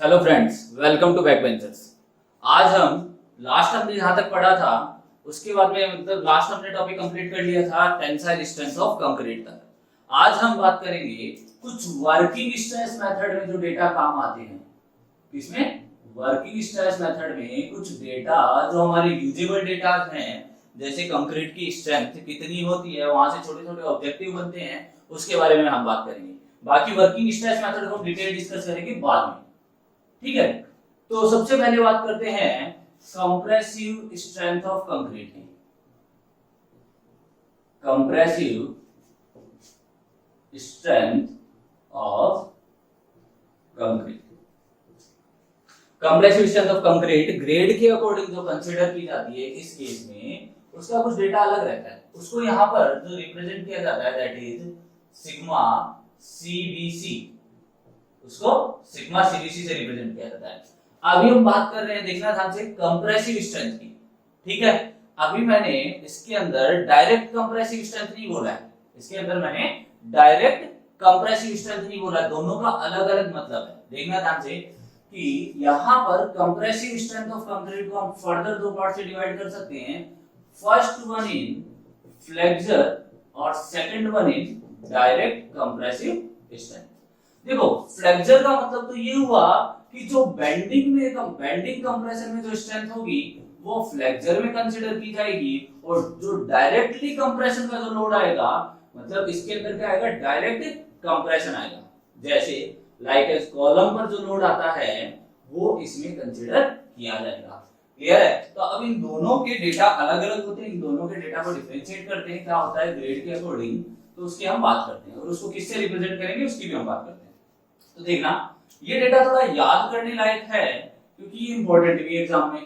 Hello friends, welcome to back benchers. आज हम last हमने जहां तक पढ़ा था उसके बाद में मतलब लास्ट हमने टॉपिक कंप्लीट कर लिया था टेंसाइल स्ट्रेंथ ऑफ कंक्रीट तक। आज हम बात करेंगे कुछ वर्किंग स्ट्रेस मेथड में जो डेटा काम आते हैं। इसमें वर्किंग स्ट्रेस मेथड में कुछ डेटा जो हमारे यूजेबल डेटा हैं, जैसे कंक्रीट की स्ट्रेंथ कितनी होती है, वहां से छोटे छोटे ऑब्जेक्टिव बनते हैं, उसके बारे में हम बात करेंगे। बाकी वर्किंग स्ट्रेस मेथड को डिटेल डिस्कस करेंगे बाद में। ठीक है, तो सबसे पहले बात करते हैं कंप्रेसिव स्ट्रेंथ ऑफ कंक्रीट की। Compressive strength of concrete. Compressive strength of concrete grade के अकॉर्डिंग जो कंसीडर की जाती है, इस केस में उसका कुछ डेटा अलग रहता है। उसको यहां पर जो रिप्रेजेंट किया जाता है दैट इज सिग्मा सीबीसी। उसको सिग्मा सीबीसी से रिप्रेजेंट किया जाता है। अभी हम बात कर रहे हैं, देखना ध्यान से, कंप्रेसिव स्ट्रेंथ की। ठीक है, अभी मैंने इसके अंदर डायरेक्ट कंप्रेसिव स्ट्रेंथ नहीं बोला है, इसके अंदर मैंने डायरेक्ट कंप्रेसिव स्ट्रेंथ नहीं बोला, दोनों का अलग अलग मतलब है। देखना ध्यान से कि यहां पर कंप्रेसिव स्ट्रेंथ ऑफ कंक्रीट को हम फर्दर दो पार्ट से डिवाइड कर सकते हैं। फर्स्ट वन इन फ्लेक्सर और second one in direct compressive strength. देखो, फ्लेक्सर का मतलब तो ये हुआ कि जो बेंडिंग कंप्रेशन में जो स्ट्रेंथ होगी वो फ्लेक्सर में कंसीडर की जाएगी, और जो डायरेक्टली कंप्रेशन का जो लोड आएगा, मतलब इसके अंदर क्या आएगा, डायरेक्ट कंप्रेशन आएगा। जैसे लाइक एज कॉलम पर जो लोड आता है वो इसमें कंसीडर किया जाएगा। क्लियर है? तो अब इन दोनों के डेटा अलग अलग होते हैं, इन दोनों के डेटा को डिफरेंशिएट करते हैं, क्या होता है ग्रेड के अकॉर्डिंग, तो उसकी हम बात करते हैं, और उसको किससे रिप्रेजेंट करेंगे उसकी भी हम बात करते हैं। तो देखना, ये डेटा थोड़ा याद करने लायक है क्योंकि ये इंपॉर्टेंट भी एग्जाम में।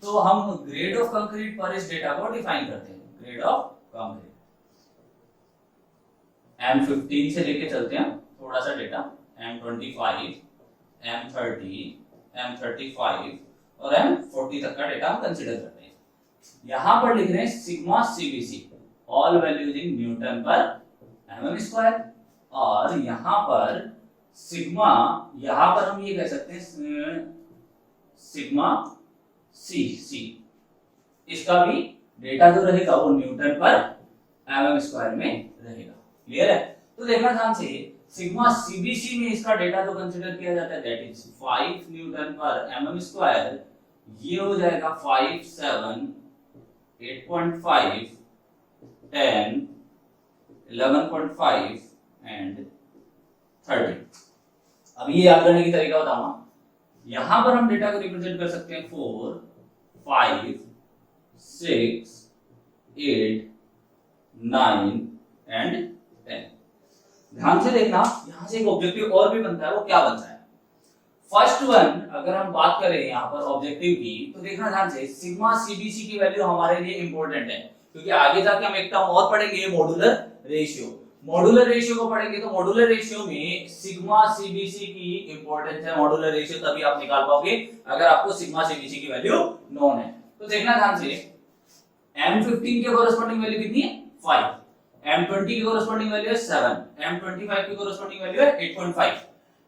तो हम ग्रेड ऑफ कंक्रीट पर इस डेटा को डिफाइन करते हैं। ग्रेड ऑफ कंक्रीट M15 से लेके चलते हैं थोड़ा सा डेटा, M25, M30, M35 और M40 तक का डेटा हम कंसीडर करते हैं। यहां पर लिख रहे हैं sigma CBC, all values in newton पर mm स्क्वायर, और यहां पर सिग्मा, यहां पर हम ये कह सकते हैं सिग्मा सी। इसका भी डेटा जो रहेगा वो न्यूटन पर mm स्क्वायर में रहेगा। क्लियर है? तो देखना ध्यान से, सिग्मा सीबीसी में इसका डेटा जो कंसीडर किया जाता है दैट इज 5 न्यूटन पर mm स्क्वायर। ये हो जाएगा 5, 7, 8.5, 10, 11.5 एंड 30। अब ये याद करने की तरीका बताऊंगा। यहां पर हम डेटा को रिप्रेजेंट कर सकते हैं 4, 5, 6, 8, 9 एंड 10। ध्यान से देखना, यहां से एक ऑब्जेक्टिव और भी बनता है। वो क्या बनता है? फर्स्ट वन अगर हम बात करें यहां पर ऑब्जेक्टिव की, तो देखना ध्यान से, सिग्मा सीबीसी की वैल्यू हमारे लिए इंपॉर्टेंट है, क्योंकि आगे जाके हम एक टर्म और पढ़ेंगे, मॉड्यूलर रेशियो। मॉड्यूलर रेशियो को पढ़ेंगे तो मॉड्यूलर रेशियो में सिग्मा सीबीसी की इंपॉर्टेंस है। मॉड्यूलर रेशियो तभी आप निकाल पाओगे अगर आपको सिग्मा सीबीसी की वैल्यू नोन है। तो देखना ध्यान से, M15 के कोरेस्पोंडिंग वैल्यू कितनी है? 5, M20 की कोरेस्पोंडिंग वैल्यू है 7, M25 की कोरेस्पोंडिंग वैल्यू है 8.5,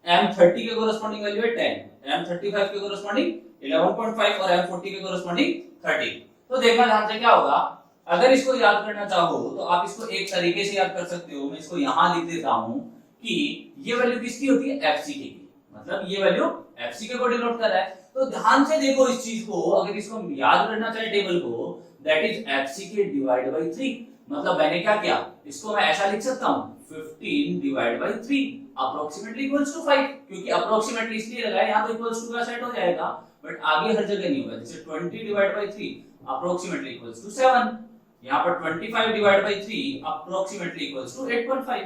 M30 के कोरेस्पोंडिंग वैल्यू है 10, M35 के कोरेस्पोंडिंग 11.5 और M40 के कोरेस्पोंडिंग 30। तो देखना ध्यान से क्या होगा, अगर इसको याद करना चाहो तो आप इसको एक तरीके से याद कर सकते हो। मैं इसको यहां लिख देता हूं कि ये वैल्यू किसकी होती है? एफसी की। मतलब ये वैल्यू एफसी के को डिनोट कर रहा है। तो ध्यान से देखो इस चीज को, अगर इसको हम याद करना चाहे टेबल को, दैट इज एफसी के डिवाइड बाय 3। मतलब मैंने क्या किया, इसको मैं ऐसा लिख सकता हूं 15 divide by 3 approximately equals to 5, क्योंकि अप्रोक्सीमेटली इसलिए लगा है, यहां तो इक्वल्स टू का सेट हो जाएगा, बट आगे हर जगह नहीं होगा। जैसे 20 divide by 3 approximately equals to 7, यहाँ पर 25 divide by 3 approximately equals to 8.5,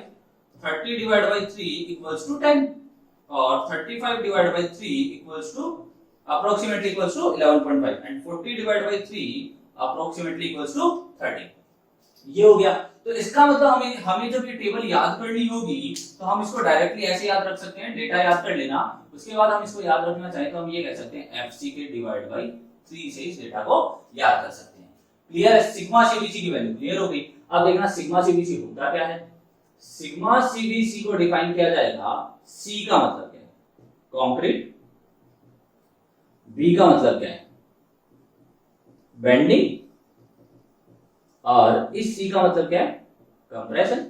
30 divide by 3 equals to 10, और 35 divide by 3 equals to approximately equals to 11.5, and 40 divide by 3 approximately equals to 30। ये हो गया। तो इसका मतलब हमें जब ये टेबल याद करनी होगी तो हम इसको डायरेक्टली ऐसे याद रख सकते हैं, डेटा याद कर लेना। उसके बाद हम इसको याद रखना चाहें तो हम ये कह सकते हैं एफसी के डिवाइड बाई 3 से इस डेटा को याद कर सकते हैं। क्लियर है? सिग्मा सीबीसी की वैल्यू क्लियर हो गई। अब देखना सिग्मा सीबीसी होता क्या है। सिग्मा सीबीसी को डिफाइन किया जाएगा, सी का मतलब क्या है? कंक्रीट बी का मतलब क्या है, बेंडिंग, और इस सी का मतलब क्या है, कंप्रेशन।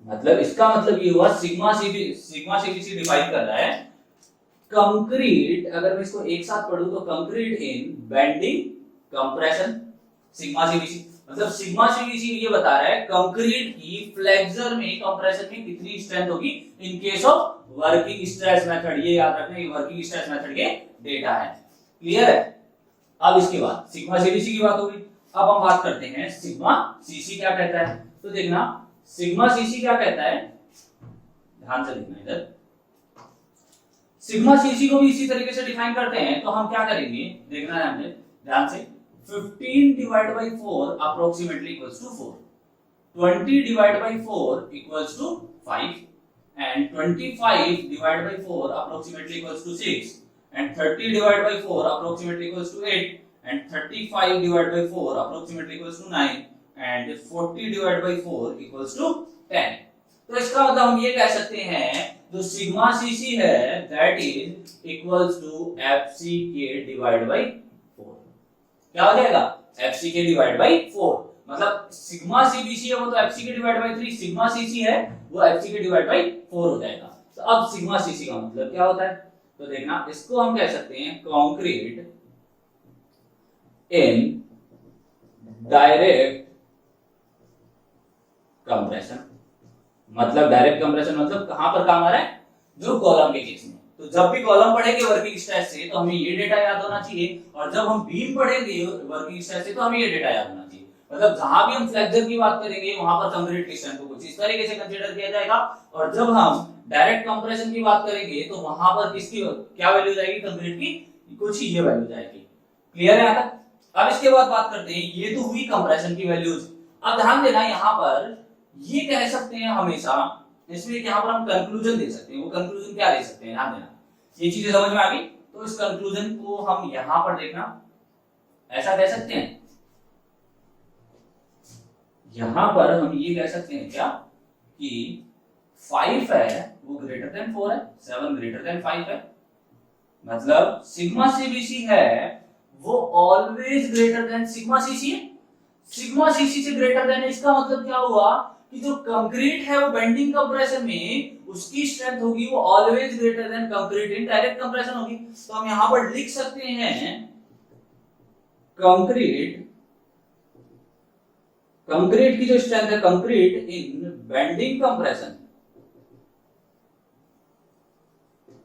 मतलब इसका मतलब ये हुआ सिग्मा सीबीसी डिफाइन कर रहा है कंक्रीट, अगर मैं इसको एक साथ पढ़ूं तो कंक्रीट इन बेंडिंग कंप्रेशन सिग्मा सीबीसी, मतलब सिग्मा सीबीसी ये बता रहा है कंक्रीट की फ्लेक्सर में कंप्रेशन में कितनी स्ट्रेंथ होगी in case of working stress method. ये याद रखना, ये वर्किंग स्ट्रेस मेथड के डेटा है। क्लियर है? अब इसके बाद सिग्मा सीबीसी की बात होगी, अब हम बात करते हैं सिग्मा सीसी क्या कहता है। तो देखना सिग्मा सीसी क्या कहता है, ध्यान से देखना इधर। सिग्मा सीसी को भी इसी तरीके से डिफाइन करते हैं, तो हम क्या करेंगे देखना है हमने ध्यान से। 15 divide by 4 approximately equals to 4, 20 divide by 4 equals to 5, and 25 divided by 4 approximately equals to 6, and 30 divided by 4 approximately equals to 8, and 35 divided by 4 approximately equals to 9, and 40 divided by 4 equals to 10। तो इसका मतलब हम ये कह सकते हैं जो sigma CC है that is equals to F C के डिवाइड बाई 4। क्या हो जाएगा, एफ सी के डिवाइड बाई 4। मतलब सिग्मा सीबीसी है वो तो एफ सी के डिवाइड बाई 3, सिग्मा सीसी है वो एफ सी के डिवाइड बाई 4 हो जाएगा। तो अब सिग्मा सीसी का मतलब क्या होता है, तो देखना इसको हम कह सकते हैं कंक्रीट इन डायरेक्ट कंप्रेशन। मतलब डायरेक्ट कंप्रेशन मतलब कहां पर काम आ रहा है, जो कॉलम के केस में। तो जब भी कॉलम पढ़ेंगे वर्किंग स्ट्रेस से तो हमें ये डेटा याद होना चाहिए, और जब हम बीम पढ़ेंगे वर्किंग स्ट्रेस से तो हमें ये डेटा याद होना चाहिए। मतलब जहां भी हम फ्लेक्सर की बात करेंगे वहां पर कंक्रीट की स्ट्रेंथ को कुछ इस तरीके से कंसीडर किया जाएगा, और जब हम डायरेक्ट कंप्रेशन की बात करेंगे तो वहां पर किसकी क्या वैल्यू जाएगी, कंक्रीट की कुछ ही ये वैल्यू जाएगी। क्लियर है यहां तक? अब इसके बाद बात करते हैं, ये तो हुई कंप्रेशन की वैल्यूज। अब ध्यान देना यहां पर ये कह सकते हैं हमेशा, इसमें यहां पर हम कंक्लूजन दे सकते हैं। वो कंक्लूजन क्या दे सकते हैं, ध्यान देना, ये चीजें समझ में आ गई। तो इस कंक्लूजन को हम यहां पर देखना ऐसा कह सकते हैं, यहां पर हम ये कह सकते हैं क्या कि 5 है वो ग्रेटर देन 4 है, 7 ग्रेटर देन 5 है। मतलब सिग्मा सीबीसी है वो always greater than sigma CC है। सिग्मा सीसी से ग्रेटर देन, इसका मतलब क्या हुआ कि जो कंक्रीट है वो बेंडिंग कंप्रेशन में उसकी स्ट्रेंथ होगी वो always greater than concrete in direct compression होगी। तो हम यहां पर लिख सकते हैं कंक्रीट की जो स्ट्रेंथ है कंक्रीट इन बेंडिंग कंप्रेशन,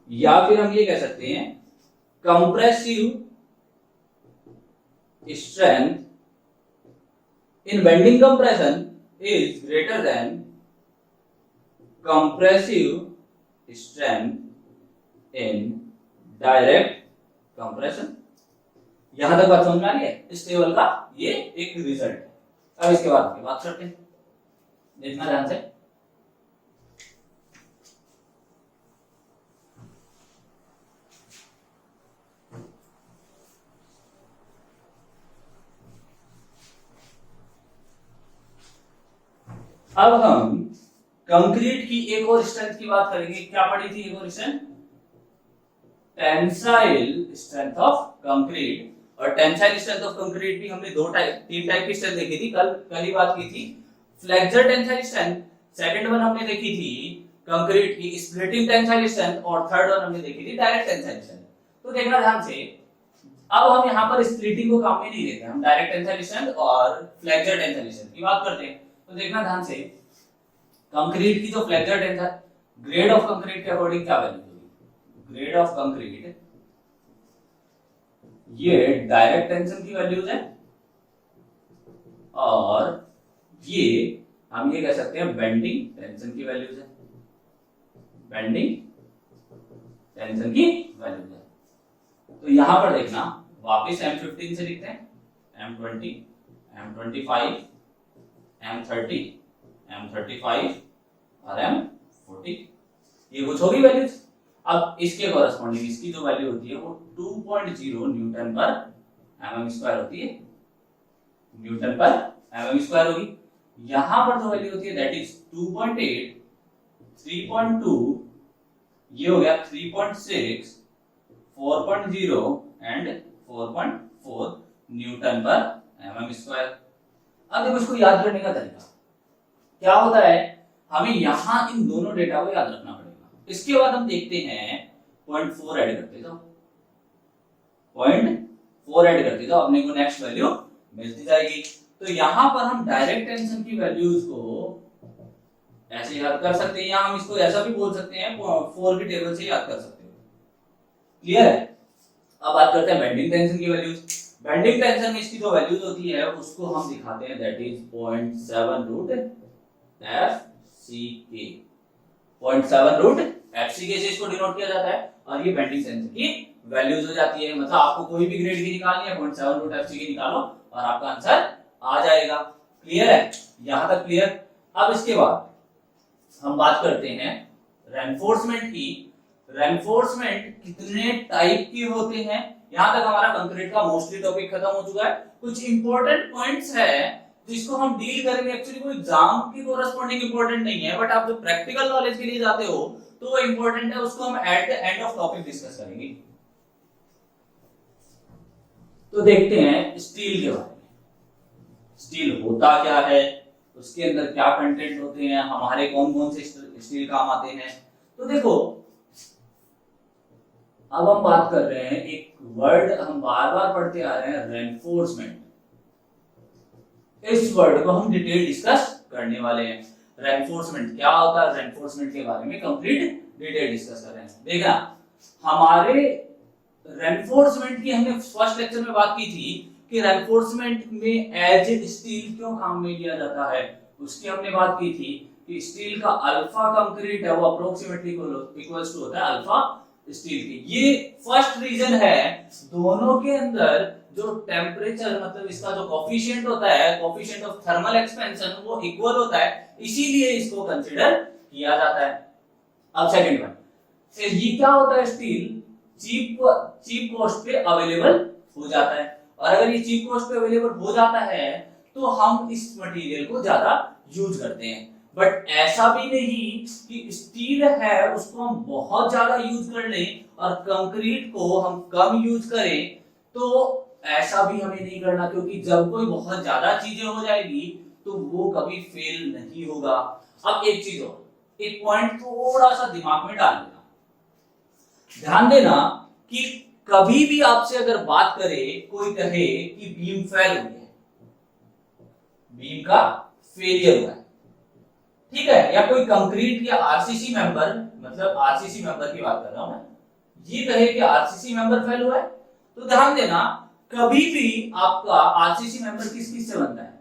या फिर हम ये कह सकते हैं compressive strength in bending compression is greater than compressive strength in direct compression। यहां तक बात समझ में आ रही है? इस टेबल का ये एक रिजल्ट है। अब इसके बाद की बात करते हैं, देखना ध्यान से। अब हम कंक्रीट की एक और स्ट्रेंथ की बात करेंगे। क्या पढ़ी थी एक और strength, tensile strength of concrete. और टेंसाइल स्ट्रेंथ ऑफ कंक्रीट भी हमने तीन टाइप की स्ट्रेंथ देखी थी, कल ही बात की थी। Flexor tensile strength, second one हमने देखी थी कंक्रीट की स्प्लिटिंग टेंसाइल स्ट्रेंथ, और थर्ड वन हमने देखी थी डायरेक्ट टेंसाइल स्ट्रेंथ। तो देखना ध्यान से, अब हम यहाँ पर स्प्लिटिंग को काम में नहीं लेते, हम डायरेक्ट टेंसाइल स्ट्रेंथ और फ्लेक्सर टेंसाइल स्ट्रेंथ की बात करते हैं। तो देखना ध्यान से, कंक्रीट की जो flexor tensile, grade of concrete के अकॉर्डिंग क्या वैल्यू होगी, ग्रेड ऑफ कंक्रीट ये डायरेक्ट टेंशन की वैल्यूज है, और ये हम ये कह सकते हैं बेंडिंग टेंशन की वैल्यूज है, बेंडिंग टेंशन की वैल्यूज है। तो यहां पर देखना वापस M15 से लिखते हैं, M20, M25, M30, M35 और M40, ये कुछ होगी वैल्यूज। अब इसके कॉरेस्पॉन्डिंग इसकी जो वैल्यू होती है वो 2.0 न्यूटन पर mm स्क्वायर होती है, न्यूटन पर mm स्क्वायर होगी। यहां पर जो वैल्यू होती है दैट इज 2.8, 3.2, ये हो गया 3.6, 4.0 एंड 4.4 न्यूटन पर एमएम स्क्वायर। अब देखो इसको याद करने का तरीका क्या होता है, हमें यहां इन दोनों डेटा को याद रखना पड़ेगा। इसके बाद हम देखते हैं 0.4 ऐड करते जाओ, 0.4 ऐड करते जाओ, अपने को नेक्स्ट वैल्यू मिलती जाएगी। तो यहां पर हम डायरेक्ट टेंशन की वैल्यूज को ऐसे याद कर सकते हैं, या हम इसको ऐसा भी बोल सकते हैं 4 की टेबल से याद कर सकते हो। क्लियर है? अब बात करते हैं बेंडिंग टेंशन की वैल्यूज। बेंडिंग टेंशन में इसकी जो वैल्यूज होती है उसको हम दिखाते हैं, that is 0.7 root FCK। 0.7 root FCK से इसको डिनोट किया जाता है, और ये बेंडिंग टेंशन की वैल्यूज हो जाती है। मतलब आपको कोई भी ग्रेड की निकालनी है, 0.7 रूट FCK निकालो और आपका आंसर आ जाएगा। क्लियर है? यहां तक क्लियर? अब इसके बाद हम बात करते हैं रेनफोर्समेंट की। रेनफोर्समेंट कितने टाइप के होते हैं? यहां तक हमारा कंक्रीट का मोस्टली टॉपिक खत्म हो चुका है। कुछ इंपॉर्टेंट पॉइंट्स है जिसको हम डील करेंगे। एक्चुअली कोई एग्जाम की कोरस्पॉन्डिंग इंपॉर्टेंट नहीं है, बट आप जो प्रैक्टिकल नॉलेज के लिए जाते हो तो वो इंपॉर्टेंट है, उसको हम at the end of topic discuss करेंगे। तो देखते हैं स्टील के बारे में। स्टील होता क्या है, उसके अंदर क्या कंटेंट होते हैं, हमारे कौन कौन से स्टील काम आते हैं। तो देखो अब हम बात कर रहे हैं, एक वर्ड हम बार बार पढ़ते आ रहे हैं, रेनफोर्समेंट। इस वर्ड को हम डिटेल डिस्कस करने वाले हैं। रेनफोर्समेंट क्या होता है, रेनफोर्समेंट के बारे में कंप्लीट डिटेल डिस्कस कर रहे हैं। देखना, हमारे रेनफोर्समेंट की हमने फर्स्ट लेक्चर में बात की थी कि रेनफोर्समेंट में एज स्टील क्यों काम में लिया जाता है। उसकी हमने बात की थी कि स्टील का अल्फा कंक्रीट है वो अप्रोक्सीमेटली इक्वल्स टू होता है अल्फा स्टील की। ये फर्स्ट रीजन है, दोनों के अंदर जो टेम्परेचर मतलब इसका जो कोफिशिएंट होता है, कोफिशिएंट ऑफ थर्मल एक्सपेंशन, वो इक्वल होता है, इसीलिए इसको कंसीडर किया जाता है। अब सेकंड वन, ये क्या होता है, स्टील चीप कॉस्ट पे अवेलेबल हो जाता है, और अगर ये चीप कॉस्ट पे अवेलेबल हो जाता है तो हम इस मटेरियल को ज्यादा यूज करते हैं। बट ऐसा भी नहीं कि स्टील है उसको हम बहुत ज्यादा यूज कर लें और कंक्रीट को हम कम यूज करें, तो ऐसा भी हमें नहीं करना, क्योंकि जब कोई बहुत ज्यादा चीजें हो जाएगी तो वो कभी फेल नहीं होगा। अब एक चीज और, एक पॉइंट थोड़ा सा दिमाग में डाल देना, ध्यान देना कि कभी भी आपसे अगर बात करे, कोई कहे कि बीम फेल हुई है, बीम का फेलियर हुआ है, ठीक है, या कोई कंक्रीट या आरसीसी मेंबर, मतलब आरसीसी मेंबर की बात कर रहा हूं मैं, ये कहे कि आरसीसी मेंबर फेल हुआ है, तो ध्यान देना कभी भी आपका आरसीसी मेंबर किस किस से बनता है।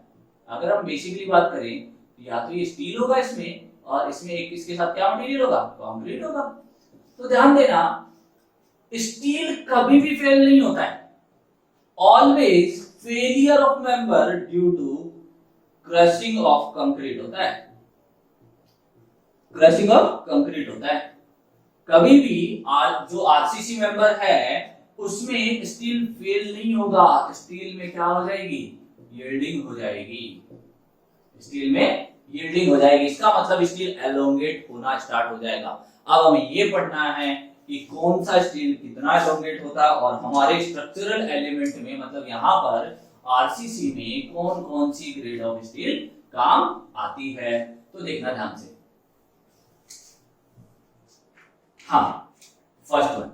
अगर हम बेसिकली बात करें तो या तो ये स्टील होगा इसमें, और इसमें एक इसके साथ क्या मटेरियल होगा, कंक्रीट होगा। तो ध्यान देना स्टील कभी भी फेल नहीं होता है, always failure of member due to crushing of concrete होता है, क्रशिंग ऑफ कंक्रीट होता है। कभी भी जो आरसीसी मेंबर है उसमें स्टील फेल नहीं होगा, स्टील में क्या हो जाएगी, यील्डिंग हो जाएगी, स्टील में यील्डिंग हो जाएगी। इसका मतलब स्टील एलोंगेट होना स्टार्ट हो जाएगा। अब हमें ये पढ़ना है कि कौन सा स्टील कितना एलोंगेट होता है, और हमारे स्ट्रक्चरल एलिमेंट में मतलब यहाँ पर आरसीसी में कौन कौन सी ग्रेड ऑफ स्टील काम आती है। तो देखना ध्यान से। हाँ, फर्स्ट वन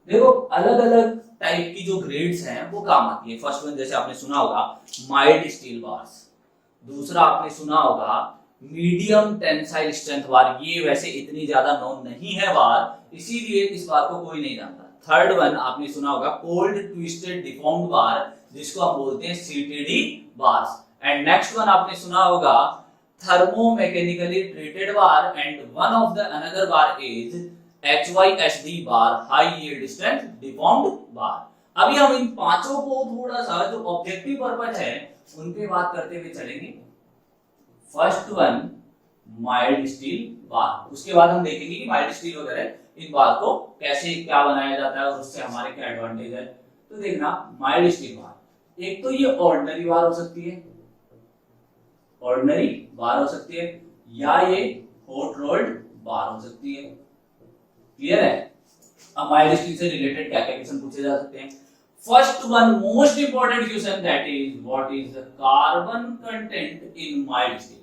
देखो, अलग अलग टाइप की जो ग्रेड्स हैं वो काम आती है। फर्स्ट वन जैसे आपने सुना होगा माइल्ड स्टील बार्स, दूसरा आपने सुना होगा मीडियम टेंसाइल स्ट्रेंथ बार, ये वैसे इतनी ज्यादा नोन नहीं है बार, इसीलिए इस बार को कोई नहीं जानता। थर्ड वन आपने सुना होगा कोल्ड ट्विस्टेड डिफॉर्म्ड बार, जिसको हम बोलते हैं CTD bars. And next one आपने सुना होगा thermomechanically treated bar, and one of the another bar is HYSD bar, high yield strength deformed bar। अभी हम इन पांचों को थोड़ा सा जो ऑब्जेक्टिव पर्पज है उन पे बात करते हुए चलेंगे। First one mild steel bar, उसके बाद हम देखेंगे कि माइल्ड स्टील वगैरह इन बार को कैसे क्या बनाया जाता है और उससे हमारे क्या एडवांटेज है। तो देखना माइल्ड स्टील बार, एक तो ये ऑर्डिनरी बार हो सकती है, ऑर्डिनरी बार हो सकती है, या ये हॉट रोल्ड बार हो सकती है। क्लियर है? अब माइल्ड स्टील से रिलेटेड क्या क्या क्वेश्चन पूछे जा सकते हैं? First one most important question, that is what is the carbon content in mild steel?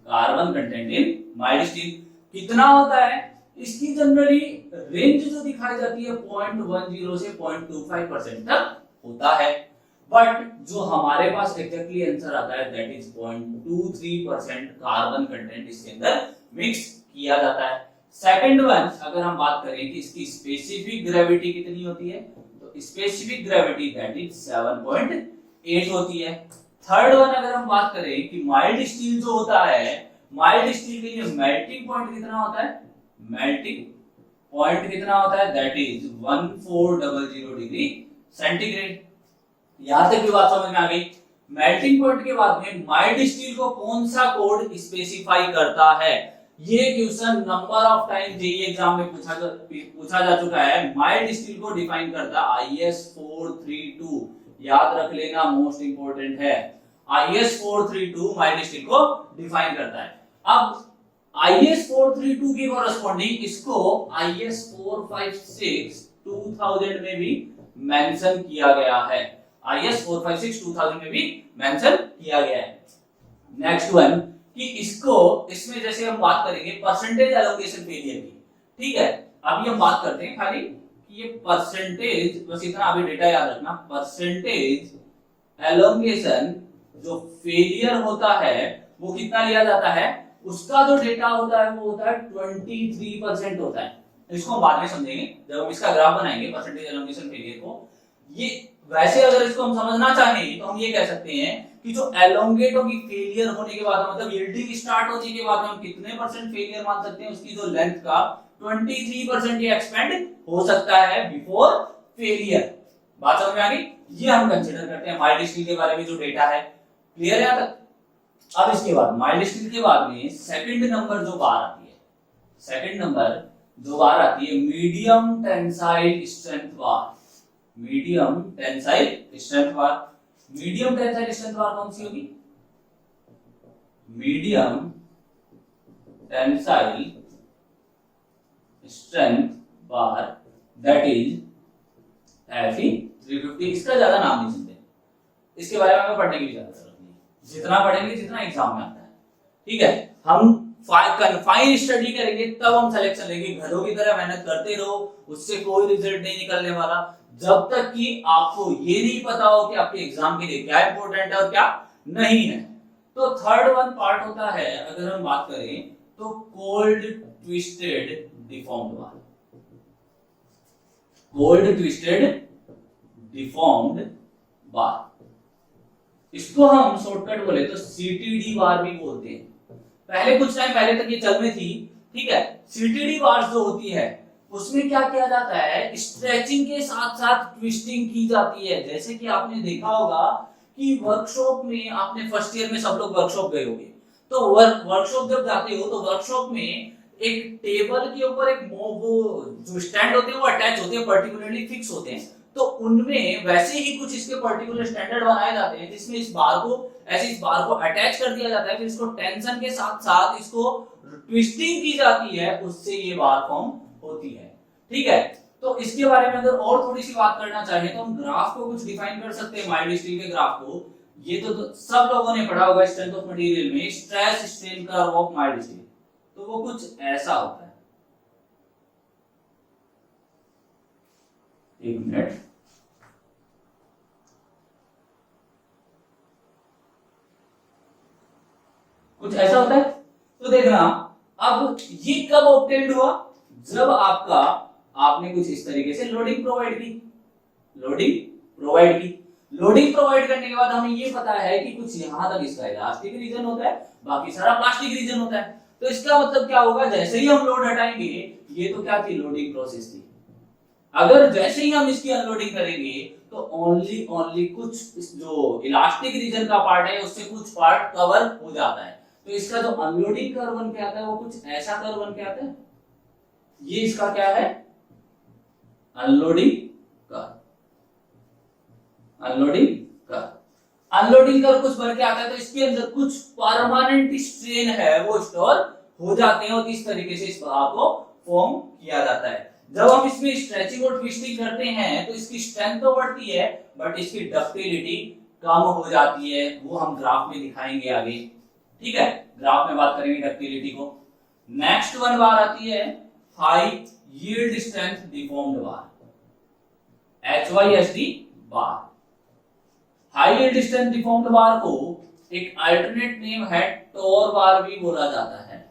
Carbon content in mild steel कितना होता है? इसकी जनरली रेंज जो दिखाई जाती है 0.10 से 0.25% तक होता है, बट जो हमारे पास एग्जैक्टली आंसर आता है दैट इज 0.23% कार्बन कंटेंट इसके अंदर मिक्स किया जाता है। सेकंड वन अगर हम बात करें कि इसकी स्पेसिफिक ग्रेविटी कितनी होती है, तो स्पेसिफिक ग्रेविटी दैट इज 7.8 होती है। थर्ड वन अगर हम बात करें कि माइल्ड स्टील जो होता है, माइल्ड स्टील के लिए मेल्टिंग पॉइंट कितना होता है? मेल्टिंग पॉइंट कितना होता है? That is 1400 degree centigrade. यहां तक की बात समझ में आ गई? मेल्टिंग पॉइंट के बाद में माइल्ड स्टील को कौन सा कोड स्पेसिफाई करता है? ये question number of time JEE exam में पूछा जा चुका है। माइल्ड स्टील को डिफाइन करता IS 432, याद रख लेना, मोस्ट इंपोर्टेंट है। IS 432 माइल्ड स्टील को डिफाइन करता है। अब IS 432 के कॉरेस्पॉन्डिंग इसको IS 456 2000 में भी मेंशन किया गया है। IS 456 2000 में भी मेंशन किया गया है। नेक्स्ट वन कि इसको, इसमें जैसे हम बात करेंगे परसेंटेज एलोकेशन फेलियर की, ठीक है? अभी हम बात करते हैं खाली कि ये परसेंटेज, बस इतना अभी डेटा याद रखना, परसेंटेज एलोकेशन जो फेलियर होता है वो कितना लिया जाता है? उसका जो डेटा होता है वो होता है 23% होता है। इसको हम बाद में समझेंगे जब हम इसका ग्राफ बनाएंगे परसेंटेज एलोकेशन फेलियर को। ये वैसे अगर इसको हम समझना चाहें तो हम ये कह सकते हैं कि जो एलोंगेट होगी फेलियर होने के बाद, मतलब यील्डिंग स्टार्ट होने के बाद हम कितने परसेंट फेलियर मान सकते हैं? उसकी जो लेंथ का 23% ये एक्सपेंड हो सकता है बिफोर फेलियर। बात समझ में आ गई? ये हम कंसीडर करते हैं माइल्ड स्टील के बारे में जो डेटा है। क्लियर है यहां तक? अब इसके बाद माइल्ड स्टील के बाद में सेकंड नंबर जो बार आती है, सेकंड नंबर जो बार आती है मीडियम टेंसाइल स्ट्रेंथ बार। मीडियम टेंसाइल स्ट्रेंथ बार, मीडियम टेंसाइल स्ट्रेंथ बार कौन सी होगी? Medium tensile strength bar that is Fe 350। इसका ज्यादा नाम नहीं सुनते, इसके बारे में हमें पढ़ने की भी ज्यादा जरूरत नहीं, जितना पढ़ेंगे जितना एग्जाम में आता है, ठीक है? हम कन्फाइन स्टडी करेंगे तब हम सिलेक्शन लेंगे। घरों की तरह मेहनत करते रहो, उससे कोई रिजल्ट नहीं निकलने वाला जब तक कि आपको ये नहीं पता हो कि आपके एग्जाम के लिए क्या इंपॉर्टेंट है और क्या नहीं है। तो थर्ड वन पार्ट होता है, अगर हम बात करें तो कोल्ड ट्विस्टेड डिफॉर्म्ड बार। कोल्ड ट्विस्टेड डिफॉर्म्ड बार, इसको हम शॉर्टकट बोले तो CTD बार भी बोलते हैं। पहले कुछ टाइम पहले तक ये चल में थी, ठीक है? CTD बार जो होती है उसमें क्या किया जाता है? स्ट्रेचिंग के साथ साथ ट्विस्टिंग की जाती है। जैसे कि आपने देखा होगा कि वर्कशॉप में, आपने फर्स्ट ईयर में सब लोग वर्कशॉप गए होंगे, तो वर्कशॉप जब जाते हो तो वर्कशॉप में एक टेबल के ऊपर एक वो जो स्टैंड होते हैं वो अटैच होते हैं, पर्टिकुलरली फिक्स होते हैं। तो उनमें वैसे ही कुछ इसके पर्टिकुलर स्टैंडर्ड बनाए जाते हैं जिसमें इस बार को ऐसे इस बार को अटैच कर दिया जाता है, फिर इसको टेंशन के साथ साथ इसको ट्विस्टिंग की जाती है, उससे ये बार फॉर्म होती है, ठीक है? तो इसके बारे में अगर और थोड़ी सी बात करना चाहें तो हम ग्राफ को कुछ डिफाइन कर सकते हैं माइल्ड स्टील के ग्राफ को। ये तो सब लोगों ने पढ़ा होगा स्ट्रेंथ ऑफ मटेरियल में, stress strain curve of mild steel. तो वो कुछ ऐसा होता है, एक मिनट, कुछ ऐसा होता है। तो देखना अब ये कब ऑब्टेन्ड हुआ? जब आपने कुछ इस तरीके से लोडिंग प्रोवाइड की। लोडिंग प्रोवाइड करने के बाद हमें ये पता है कि कुछ यहां तक इसका इलास्टिक रीजन होता है, बाकी सारा प्लास्टिक रीजन होता है। तो इसका मतलब क्या होगा? जैसे ही हम लोड हटाएंगे, ये तो क्या थी? लोडिंग प्रोसेस थी। अगर जैसे ही हम इसकी अनलोडिंग करेंगे तो ओनली कुछ जो इलास्टिक रीजन का पार्ट है उससे कुछ पार्ट कवर हो जाता है। तो इसका जो अनलोडिंग कर्व बन के आता है वो कुछ ऐसा कर्व बन के आता है। ये इसका क्या है? Unloading curve. अनलोडिंग कर्व कुछ बन के आता है, तो इसके अंदर कुछ परमानेंट स्ट्रेन है वो स्टोर हो जाते हैं और इस तरीके से इस भाग को फॉर्म किया जाता है। जब हम इसमें स्ट्रेचिंग और ट्विस्टिंग करते हैं तो इसकी स्ट्रेंथ तो बढ़ती है बट इसकी डक्टिलिटी कम हो जाती है, वो हम ग्राफ में दिखाएंगे आगे। ठीक है, ग्राफ में बात करेंगे डक्टिलिटी को। नेक्स्ट वन बार आती है high yield strength deformed bar, HYSD bar. High yield strength deformed bar को एक अल्टरनेट नेम है टोर बार भी बोला जाता है,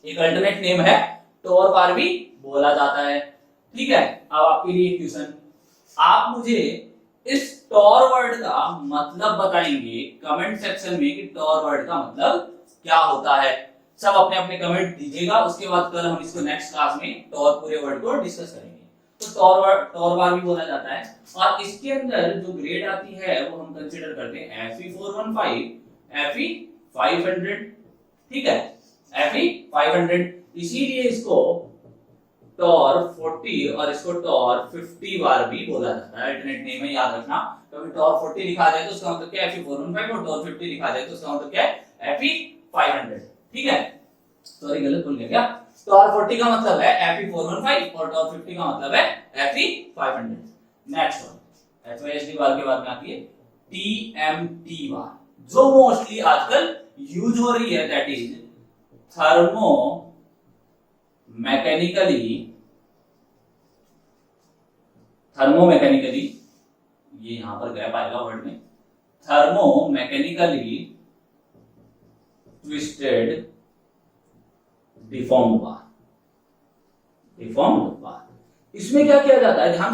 एक अल्टरनेट नेम है टोर बार भी बोला जाता है। ठीक है, अब आपके लिए क्वेश्चन, आप मुझे इस टोर वर्ड का मतलब बताएंगे कमेंट सेक्शन में कि टोर वर्ड का मतलब क्या होता है। सब अपने अपने कमेंट दीजिएगा, उसके बाद कल हम इसको नेक्स्ट क्लास में टोर पूरे वर्ड को डिस्कस करेंगे। तो टोर बार भी बोला जाता है और इसके अंदर जो ग्रेड आती है वो हम कंसीडर करते हैं FE415, FE500। ठीक है, FE500, इसीलिए इसको टॉर 40 और इसको टॉर 50 बार भी बोला जाता है। अल्टरनेट नेम है, याद रखना। कभी टॉर 40 लिखा जाए तो उसका मतलब क्या है FE415 और टॉर 50 लिखा जाए तो उसका मतलब क्या है FE500। ठीक है, सॉरी गलत बोल गया क्या। टॉर 40 का मतलब है FE415 और टॉर 50 का मतलब है FE500। नेक्स्ट वन HYSD बार के बाद में आती है TMT बार, जो मोस्टली आजकल यूज हो रही है, दैट इज थर्मो मैकेनिकली, ये यहां पर गैप आएगा वर्ड में, थर्मो मैकेनिकली ट्विस्टेड डिफॉर्म्ड बार, डिफॉर्म्ड बार। इसमें क्या किया जाता है, ध्यान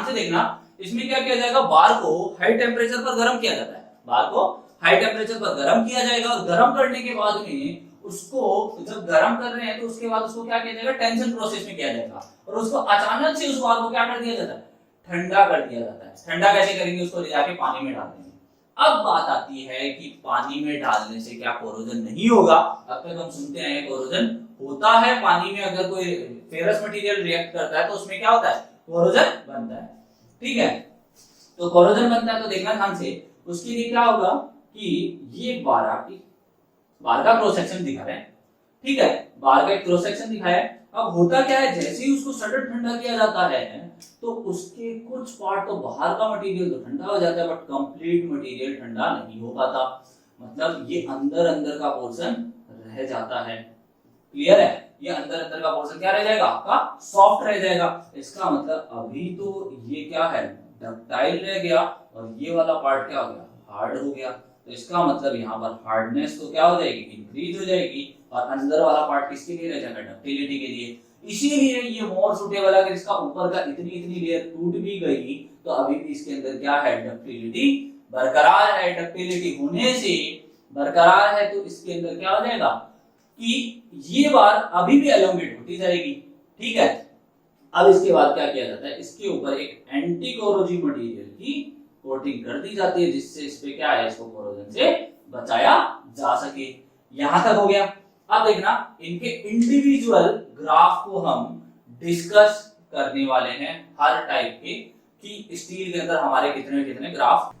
से देखना, इसमें क्या किया जाएगा, बार को हाई टेम्परेचर पर गर्म किया जाता है, बार को हाई टेम्परेचर पर गर्म किया जाएगा और गर्म करने के बाद में उसको जब गर्म कर रहे हैं तो उसके बाद उसको क्या किया जाएगा, टेंशन प्रोसेस में किया जाएगा और उसको अचानक से उस बार को क्या कर दिया जाता है, ठंडा कर दिया जाता है। ठंडा कैसे करेंगे, उसको ले जाके पानी में डाल देंगे। अब बात आती है कि पानी में डालने से क्या कोरोजन नहीं होगा। अब तक हम सुनते हैं कोरोजन होता है पानी में, अगर कोई फेरस मटेरियल रिएक्ट करता है तो उसमें क्या होता है, कोरोजन बनता है। ठीक है, तो कोरोजन बनता है तो देखना ध्यान से, उसके लिए क्या होगा कि ये बार का क्रॉस सेक्शन दिखा रहे हैं। ठीक है, बार का एक क्रॉस सेक्शन दिखाया है। अब होता क्या है, जैसे ही उसको सडन ठंडा किया जाता है तो उसके कुछ पार्ट तो बाहर का मटेरियल तो ठंडा हो जाता है बट कंप्लीट मटेरियल ठंडा नहीं हो पाता, मतलब ये अंदर का पोर्शन रह जाता है। क्लियर है, ये अंदर का पोर्शन क्या रह जाएगा, आपका सॉफ्ट रह जाएगा। इसका मतलब अभी तो ये क्या है, डक्टाइल रह गया और ये वाला पार्ट क्या हो गया, हार्ड हो गया। तो इसका मतलब यहाँ पर हार्डनेस तो क्या हो जाएगी, इंक्रीज हो जाएगी और अंदर वाला पार्ट किसके लिए रह जाएगा, डक्टिलिटी के लिए। इसीलिए ये मोर सुटेबल, अगर इसका ऊपर का इतनी लेयर टूट भी गई तो अभी भी इसके अंदर क्या है, डक्टिलिटी बरकरार है। डक्टिलिटी होने से बरकरार है तो इसके अंदर क्या हो जाएगा कि ये बार अभी भी एलोंगेट होती जाएगी। ठीक है, अब इसके बाद क्या किया जाता है, इसके ऊपर एक एंटी कोरोजिव मटेरियल की कोटिंग कर दी जाती है जिससे इस पे क्या है, इसको कोरोजन से बचाया जा सके। यहां तक हो गया। अब देखना इनके इंडिविजुअल ग्राफ को हम डिस्कस करने वाले हैं, हर टाइप के, कि स्टील के अंदर हमारे कितने कितने ग्राफ।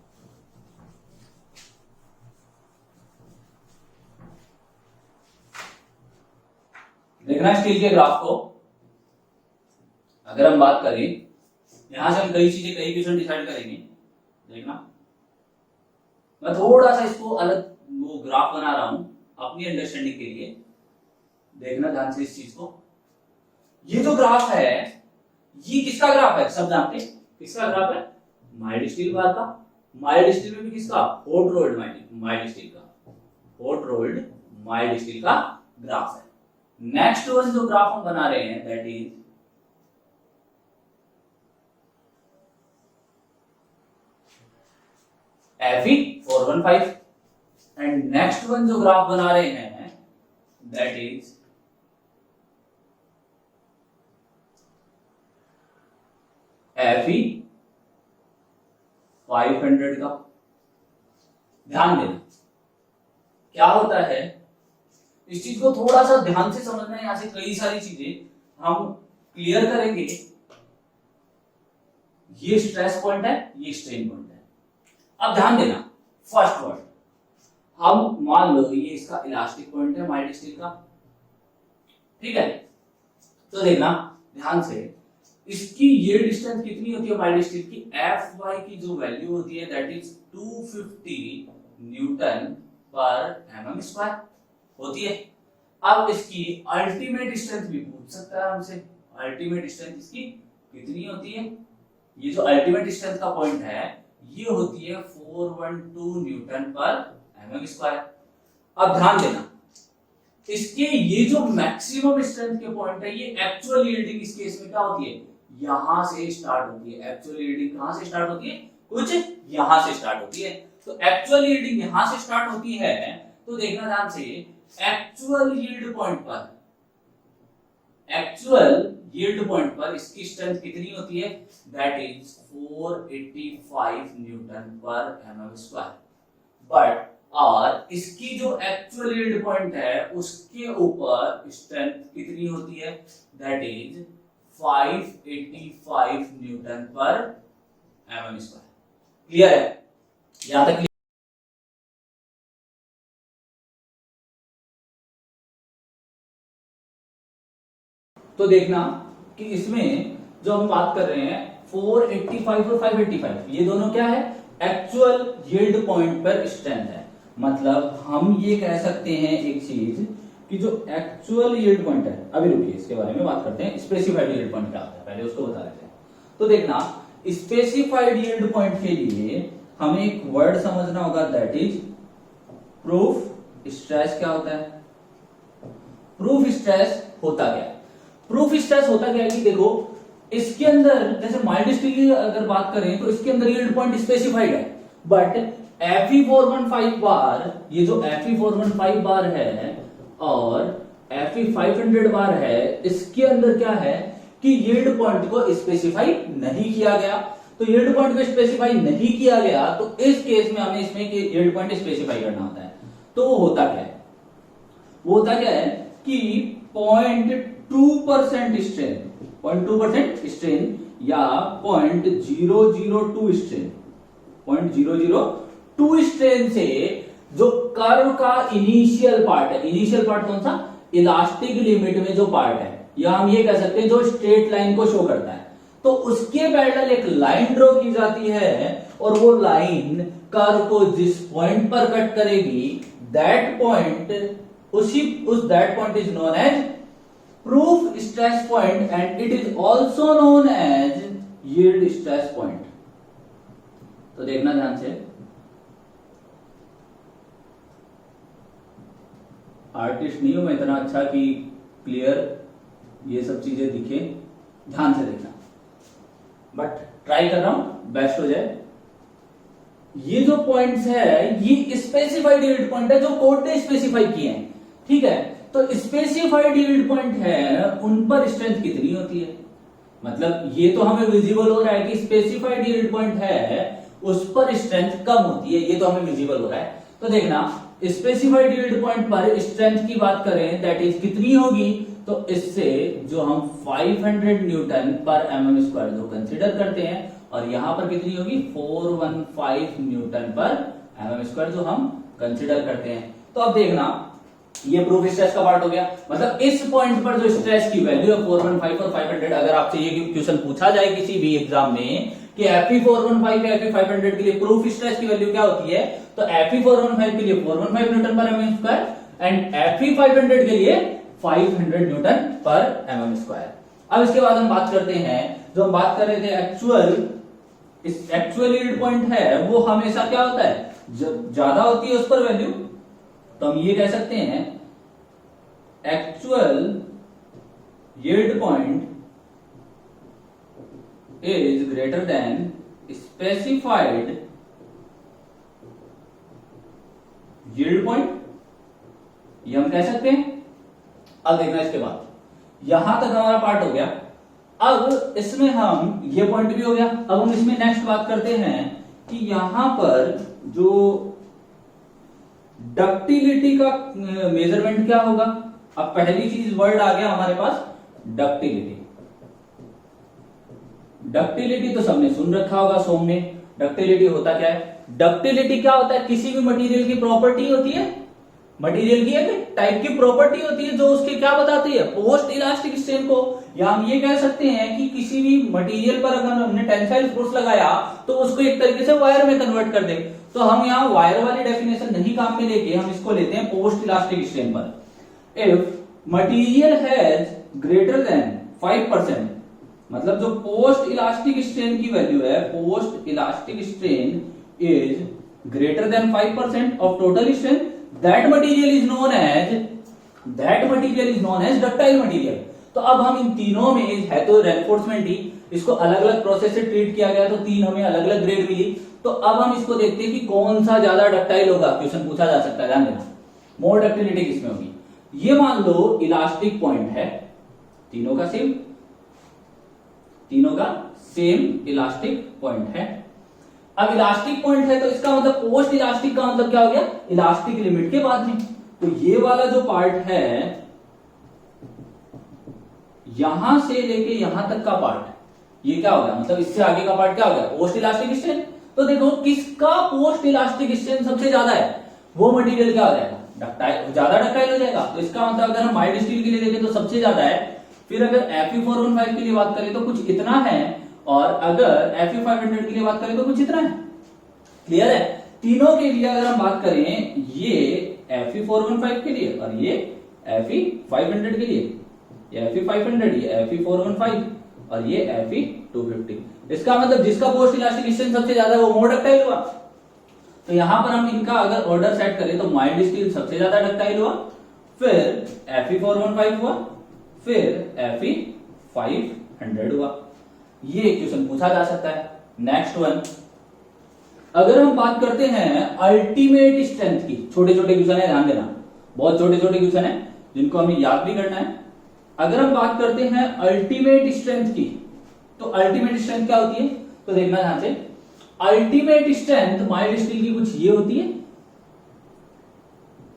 देखना स्टील के ग्राफ को अगर हम बात करें, यहां से हम कई चीजें, कई क्वेश्चन डिसाइड करेंगे। देखना मैं थोड़ा सा इसको अलग वो ग्राफ बना रहा हूं अपनी अंडरस्टैंडिंग के लिए। देखना ध्यान से इस चीज को, ये जो ग्राफ है ये किसका ग्राफ है, सब जानते हैं किसका ग्राफ है, माइल्ड स्टील बार का। माइल्ड स्टील में भी किसका, हॉट रोल्ड माइल्ड स्टील का, हॉट रोल्ड माइल्ड स्टील का ग्राफ है। नेक्स्ट वन जो ग्राफ हम बना रहे हैं that is Fe415 and next one जो ग्राफ बना रहे हैं दैट इज Fe500 का। ध्यान देना क्या होता है, इस चीज को थोड़ा सा ध्यान से समझना है, यहां से कई सारी चीजें हम क्लियर करेंगे। ये स्ट्रेस पॉइंट है, ये स्ट्रेन पॉइंट है। अब ध्यान देना, फर्स्ट वर्ड हम मान लो ये इसका इलास्टिक पॉइंट है माइल्ड स्टील का। ठीक है, तो देखना ध्यान से, इसकी ये डिस्टेंस कितनी होती है माइल्ड स्टील की, एफ वाई की जो वैल्यू होती है दैट इज 250 न्यूटन पर एमएम स्क्वायर होती है। अब इसकी अल्टीमेट स्ट्रेंथ भी पूछ सकता है हमसे, अल्टीमेट स्ट्रेंथ इसकी कितनी होती है। ये जो अल्टीमेट स्ट्रेंथ का पॉइंट है ये होती है 412 न्यूटन पर एमएम स्क्वायर। अब ध्यान देना, इसके ये जो मैक्सिमम स्ट्रेंथ के पॉइंट है ये एक्चुअल यील्डिंग इस केस में क्या होती है, यहां से स्टार्ट होती है। एक्चुअल यील्डिंग कहां से स्टार्ट होती है, कुछ यहां से स्टार्ट होती है। तो एक्चुअल यील्डिंग यहां से स्टार्ट होती है, तो देखना ध्यान से, एक्चुअल यील्ड पॉइंट पर, एक्चुअल यील्ड पॉइंट पर इसकी स्ट्रेंथ कितनी होती है, दैट इज 485 न्यूटन पर एमएम स्क्वायर। बट और इसकी जो एक्चुअल यील्ड पॉइंट है उसके ऊपर स्ट्रेंथ कितनी होती है, दैट इज 585 न्यूटन पर एमएम स्क्वायर। क्लियर है यहां तक? तो देखना कि इसमें जो हम बात कर रहे हैं 485 और 585 ये दोनों क्या है, एक्चुअल यील्ड पॉइंट पर स्ट्रेंथ है। मतलब हम ये कह सकते हैं एक चीज कि जो एक्चुअल यील्ड पॉइंट है, अभी रुकिए इसके बारे में बात करते हैं, स्पेसिफाइड यील्ड पॉइंट क्या होता है पहले उसको बता देते हैं। तो देखना, स्पेसिफाइड यील्ड पॉइंट के लिए हमें एक वर्ड समझना होगा दैट इज प्रूफ स्ट्रेस। क्या होता है प्रूफ स्ट्रेस, होता क्या है प्रूफ स्ट्रेस, होता क्या है कि देखो इसके अंदर जैसे माइल्ड स्टील की अगर बात करें तो इसके अंदर यील्ड पॉइंट स्पेसिफाइड है, बट Fe415 बार, ये जो Fe415 बार है और Fe500 बार है, इसके अंदर क्या है कि यील्ड पॉइंट को स्पेसिफाई नहीं किया गया। तो यील्ड पॉइंट को स्पेसिफाई नहीं किया गया तो इस केस में हमें इसमें यील्ड पॉइंट स्पेसिफाई करना होता है। तो वो होता क्या है, वो होता क्या है कि 0.2% स्ट्रेन, 0.2% स्ट्रेन या 0.002 स्ट्रेन, 0.002 स्ट्रेन से जो कर्व का इनिशियल पार्ट है, इनिशियल पार्ट कौन सा, इलास्टिक लिमिट में जो पार्ट है, या हम ये कह सकते हैं जो स्ट्रेट लाइन को शो करता है, तो उसके पैरेलल एक लाइन ड्रॉ की जाती है और वो लाइन कर्व को जिस पॉइंट पर कट करेगी दैट पॉइंट, उस that point is known as proof stress point and it is also known as yield stress point. तो देखना ध्यान से, आर्टिस्ट नहीं हूं मैं इतना अच्छा कि क्लियर ये सब चीजें दिखे, ध्यान से देखना, बट ट्राई कर रहा हूं बेस्ट हो जाए। ये जो पॉइंट्स है ये स्पेसिफाइड यील्ड पॉइंट है जो कोर्ट ने स्पेसिफाई किए हैं, ठीक है। तो स्पेसिफाइड यील्ड पॉइंट है उन पर स्ट्रेंथ कितनी होती है, मतलब ये तो हमें विजिबल हो रहा है कि स्पेसिफाइड यील्ड पॉइंट है उस पर स्ट्रेंथ कम होती है, ये तो हमें विजिबल हो रहा है। तो देखना, स्पेसिफाइड यील्ड पॉइंट पर स्ट्रेंथ की बात करें दैट इज कितनी होगी, तो इससे जो हम 500 न्यूटन पर एमएम स्क्वायर जो कंसीडर करते हैं, और यहां पर कितनी होगी 415 न्यूटन पर एमएम स्क्वायर जो हम कंसीडर करते हैं। तो अब देखना, ये प्रूफ स्ट्रेस का पार्ट हो गया, मतलब इस पॉइंट पर जो स्ट्रेस की वैल्यू है 415 और 500, अगर आपसे ये क्वेश्चन पूछा जाए किसी भी एग्जाम में कि Fe415 या Fe500 के लिए प्रूफ स्ट्रेस की वैल्यू क्या होती है, तो Fe415 के लिए 415 न्यूटन पर एमएम स्क्वायर एंड Fe500 के लिए 500 न्यूटन पर एमएम स्क्वायर। अब इसके बाद हम बात करते हैं, जो हम बात कर रहे थे एक्चुअल यील्ड पॉइंट है वो हमेशा क्या होता है, जब ज्यादा होती है उस पर वैल्यू, तो हम ये कह सकते हैं actual yield point is greater than specified yield point, ये हम कह सकते हैं। अब देखना इसके बाद, यहां तक हमारा पार्ट हो गया। अब इसमें हम, ये पॉइंट भी हो गया, अब हम इसमें नेक्स्ट बात करते हैं कि यहां पर जो डक्टिलिटी का मेजरमेंट क्या होगा। अब पहली चीज वर्ड आ गया हमारे पास, डक्टिलिटी। डक्टिलिटी तो सबने सुन रखा होगा सोम में। डक्टिलिटी होता क्या है, डक्टिलिटी क्या होता है, किसी भी मटेरियल की प्रॉपर्टी होती है, मटेरियल की एक टाइप की प्रॉपर्टी होती है जो उसके क्या बताती है, पोस्ट इलास्टिक स्ट्रेन को या हम ये कह सकते हैं कि किसी भी मटेरियल पर अगर हमने टेंसाइल फोर्स लगाया तो उसको एक तरीके से वायर में कन्वर्ट कर दे। तो हम यहाँ वायर वाली डेफिनेशन नहीं काम में लेके हम इसको लेते हैं पोस्ट इलास्टिक स्ट्रेन पर। If material has greater than 5%, मतलब जो पोस्ट इलास्टिक स्ट्रेन की वैल्यू है, post elastic strain is greater than 5% of total strain, that material is known as ductile material. तो अब हम इन तीनों में है तो रेनफोर्समेंट ही, इसको अलग अलग प्रोसेस से ट्रीट किया गया तो तीन हमें अलग अलग ग्रेड मिली। तो अब हम इसको देखते हैं कि कौन सा ज्यादा डक्टाइल होगा, क्वेश्चन पूछा जा सकता है, ध्यान देना मोर डक्टिलिटी किसमें होगी। ये मान लो इलास्टिक पॉइंट है, तीनों का सेम इलास्टिक पॉइंट है। अब इलास्टिक पॉइंट है तो इसका मतलब पोस्ट इलास्टिक का मतलब क्या हो गया, इलास्टिक लिमिट के बाद में। तो ये वाला जो पार्ट है यहां से लेके यहां तक का पार्ट, ये क्या हो गया, मतलब इससे आगे का पार्ट क्या हो गया, पोस्ट इलास्टिक स्ट्रेन। तो देखो किसका पोस्ट इलास्टिक स्ट्रेन सबसे ज्यादा है, वो मटेरियल क्या हो जाएगा, डक्टाइल, ज्यादा डक्टाइल हो जाएगा। तो इसका मतलब अगर हम माइल्ड स्टील के लिए देखें तो सबसे ज्यादा है। फिर अगर Fe415 के लिए बात करें तो कुछ इतना है, और अगर Fe500 के लिए बात करें तो कुछ इतना है। क्लियर है। तीनों के लिए अगर हम बात करें, ये Fe415 के लिए और ये Fe500 के लिए, ये Fe500, ये Fe415 और ये Fe250। इसका मतलब जिसका पोस्ट इलास्टिक स्ट्रेन सबसे ज्यादा है वो मोर डक्टाइल हुआ। तो यहां पर हम इनका अगर ऑर्डर सेट करें तो माइल्ड स्टील सबसे ज्यादा डक्टाइल हुआ, फिर Fe415 हुआ, फिर Fe500 हुआ। ये क्वेश्चन पूछा जा सकता है। नेक्स्ट वन, अगर हम बात करते हैं अल्टीमेट स्ट्रेंथ की, छोटे छोटे क्वेश्चन है, ध्यान देना, बहुत छोटे छोटे क्वेश्चन है जिनको हमें याद भी करना है। अगर हम बात करते हैं अल्टीमेट स्ट्रेंथ की, तो अल्टीमेट स्ट्रेंथ क्या होती है, तो देखना ध्यान से। अल्टीमेट स्ट्रेंथ माइल्ड स्टील की कुछ ये होती है,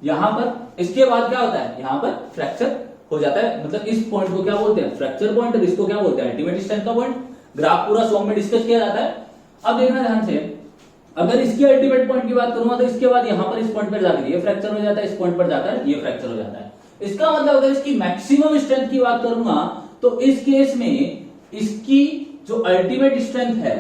यहां पर, इसके बाद क्या होता है, यहां पर फ्रैक्चर हो जाता है, मतलब इस पॉइंट को क्या बोलते हैं, फ्रैक्चर पॉइंट, और इसको क्या बोलते हैं, अल्टीमेट स्ट्रेंथ का पॉइंट। ग्राफ पूरा सॉन्ग में डिस्कस किया जाता है। अब देखना ध्यान से, अगर इसकी अल्टीमेट पॉइंट की बात करूंगा तो इसके बाद यहां पर इस पॉइंट पर जाकर ये फ्रैक्चर हो जाता है, इस पॉइंट पर जाकर ये फ्रैक्चर हो जाता है। इसका मतलब अगर इसकी मैक्सिमम स्ट्रेंथ की बात करूंगा तो इस केस में इसकी जो अल्टीमेट स्ट्रेंथ है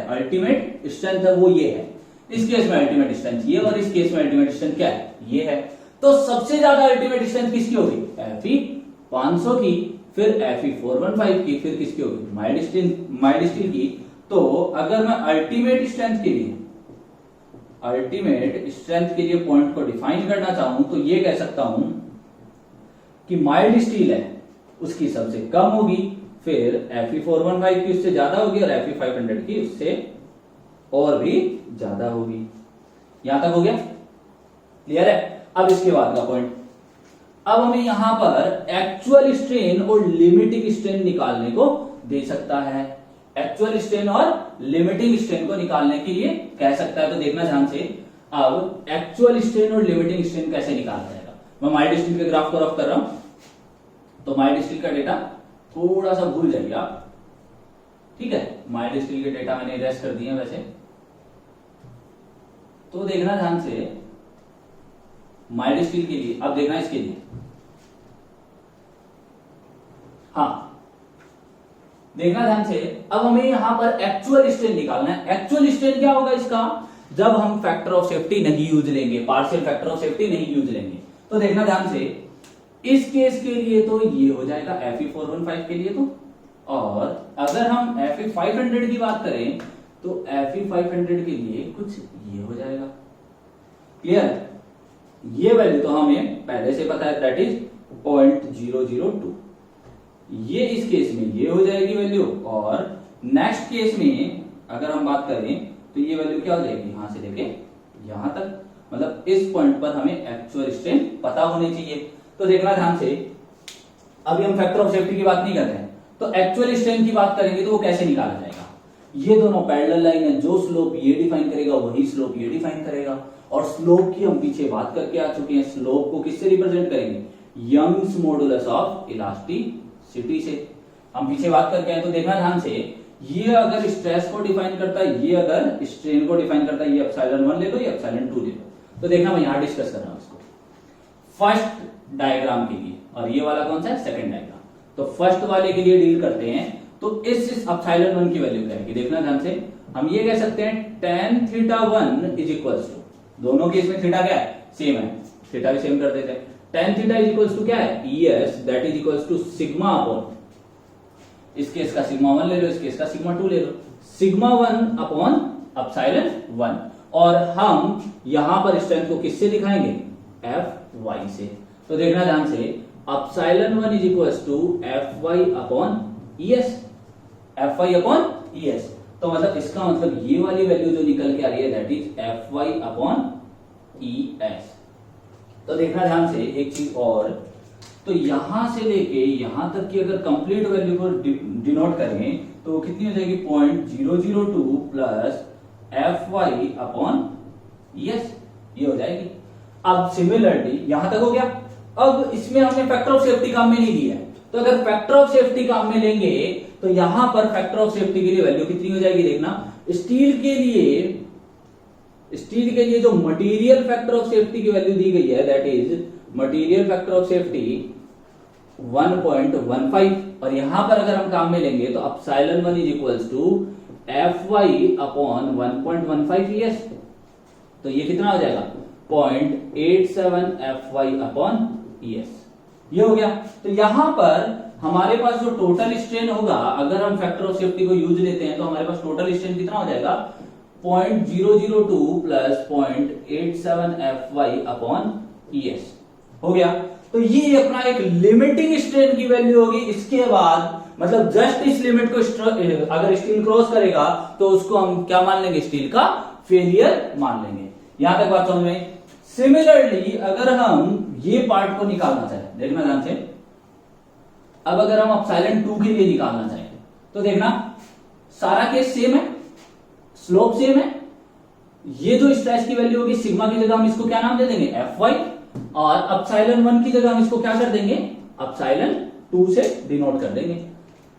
वो ये है। इस केस में अल्टीमेट स्ट्रेंथ ये, और इस केस में अल्टीमेट स्ट्रेंथ क्या है, ये है। तो सबसे ज्यादा अल्टीमेट स्ट्रेंथ किसकी होगी, Fe500 की, फिर Fe415 की, फिर किसकी होगी, माइल्ड स्टील की। तो अगर मैं अल्टीमेट स्ट्रेंथ के लिए पॉइंट को डिफाइन करना चाहूं तो ये कह सकता हूं कि माइल्ड स्टील है उसकी सबसे कम होगी, फिर Fe415 की उससे ज्यादा होगी, और Fe500 की उससे और भी ज्यादा होगी। यहां तक हो गया, क्लियर है। अब इसके बाद का पॉइंट, अब हमें यहां पर एक्चुअल स्ट्रेन और लिमिटिंग स्ट्रेन निकालने को दे सकता है। एक्चुअल स्ट्रेन और लिमिटिंग स्ट्रेन को निकालने के लिए कह सकता है। तो देखना ध्यान से, अब एक्चुअल स्ट्रेन और लिमिटिंग स्ट्रेन कैसे निकाला जाएगा। मैं माइल्ड स्टील के ग्राफ को रफ कर रहा हूं, तो माइल्ड स्टील का डेटा थोड़ा सा भूल जाइए आप, ठीक है। माइल्ड स्टील के डेटा मैंने इरेज कर दिए वैसे, तो देखना ध्यान से, माइल्ड स्टील के लिए अब देखना इसके लिए, हाँ देखना ध्यान से। अब हमें यहां पर एक्चुअल स्ट्रेन निकालना है। एक्चुअल स्ट्रेन क्या होगा इसका, जब हम फैक्टर ऑफ सेफ्टी नहीं यूज लेंगे, पार्शियल फैक्टर ऑफ सेफ्टी नहीं यूज लेंगे। तो देखना ध्यान से, इस केस के लिए तो ये हो जाएगा Fe415 के लिए तो, और अगर हम Fe500 की बात करें तो Fe500 के लिए कुछ ये हो जाएगा। क्लियर, ये वैल्यू तो हमें पहले से पता है, दैट इज 0.002। ये इस केस में ये हो जाएगी वैल्यू, और नेक्स्ट केस में अगर हम बात करें तो ये वैल्यू क्या हो जाएगी, यहां से लेके यहां तक, मतलब इस पॉइंट पर हमें एक्चुअल स्ट्रेन पता होनी चाहिए। तो देखना ध्यान से, अभी हम फैक्टर ऑफ सेफ्टी की बात नहीं कर रहे हैं, तो एक्चुअल स्ट्रेन की बात करेंगे तो वो कैसे निकाला जाएगा। ये दोनों पैरेलल लाइन है, जो स्लोप ये डिफाइन करेगा वही स्लोप ये डिफाइन करेगा। और स्लोप की हम पीछे बात करके आ चुके हैं, स्लोप को किससे रिप्रेजेंट करेंगे, यंग्स मॉडुलस ऑफ इलास्टिसिटी से हम पीछे बात करके आए। तो देखना ध्यान से, ये अगर स्ट्रेस को डिफाइन करता है, ये अगर स्ट्रेन को डिफाइन करता है, ये ε1 ले लो, ये ε2 ले लो। तो देखना मैं यहां डिस्कस कर रहा हूं इसको फर्स्ट डायग्राम के लिए, और ये वाला कौन सा है, सेकंड डायग्राम। तो फर्स्ट वाले के लिए डील करते हैं, तो इस एप्सिलॉन 1 की वैल्यू क्या है देखना ध्यान से। हम ये कह सकते हैं tan theta 1 is equals to, दोनों केस में थीटा क्या है सेम है, थीटा भी सेम कर देते हैं। tan theta is equals to क्या है ES that is equals to sigma upon, इस केस का सिग्मा 1 ले लो, इस केस का सिग्मा 2 ले लो, सिग्मा 1 अपॉन एप्सिलॉन 1। और हम यहां पर स्ट्रेंथ को किससे दिखाएंगे Fy से। तो देखना ध्यान से, epsilon 1 is equals to Fy upon ES, Fy upon ES। तो मतलब इसका मतलब ये वाली वैल्यू जो निकल के आ रही है that is Fy upon ES। तो देखना ध्यान से एक चीज और, तो यहां से लेके यहां तक की अगर कंप्लीट वैल्यू को डिनोट करें तो कितनी हो जाएगी 0.002 प्लस Fy अपॉन ES, ये हो जाएगी। अब सिमिलरली यहां तक हो गया। अब इसमें हमने फैक्टर ऑफ सेफ्टी काम में नहीं लिया है, तो अगर फैक्टर ऑफ सेफ्टी काम में लेंगे तो यहां पर फैक्टर ऑफ सेफ्टी के लिए वैल्यू कितनी हो जाएगी देखना। स्टील के लिए जो मटेरियल फैक्टर ऑफ सेफ्टी की वैल्यू दी गई है that is material factor of safety 1.15, और यहां पर अगर हम काम में लेंगे तो epsilon 1 is equals to Fy upon 1.15 ES, तो ये कितना हो जाएगा 0.87 Fy अपॉन ES, ये हो गया। तो यहां पर हमारे पास जो टोटल स्ट्रेन होगा, अगर हम फैक्टर ऑफ सेफ्टी को यूज लेते हैं तो हमारे पास टोटल स्ट्रेन कितना हो जाएगा 0.002 प्लस 0.87 Fy अपॉन ES, हो गया। तो ये अपना एक लिमिटिंग स्ट्रेन की वैल्यू होगी। इसके बाद मतलब जस्ट इस लिमिट को अगर स्टील क्रॉस करेगा तो उसको हम क्या मान लेंगे, स्टील का फेलियर मान लेंगे। यहां तक बात समझ में। सिमिलरली अगर हम ये पार्ट को निकालना चाहें, देखना ध्यान से, अब अगर हम एप्सिलॉन 2 के लिए निकालना चाहें तो देखना सारा केस सेम है, स्लोप सेम है। ये जो स्ट्रेस की वैल्यू होगी सिग्मा की जगह हम इसको क्या नाम दे देंगे Fy, और एप्सिलॉन 1 की जगह हम इसको क्या कर देंगे एप्सिलॉन 2 से डिनोट कर देंगे।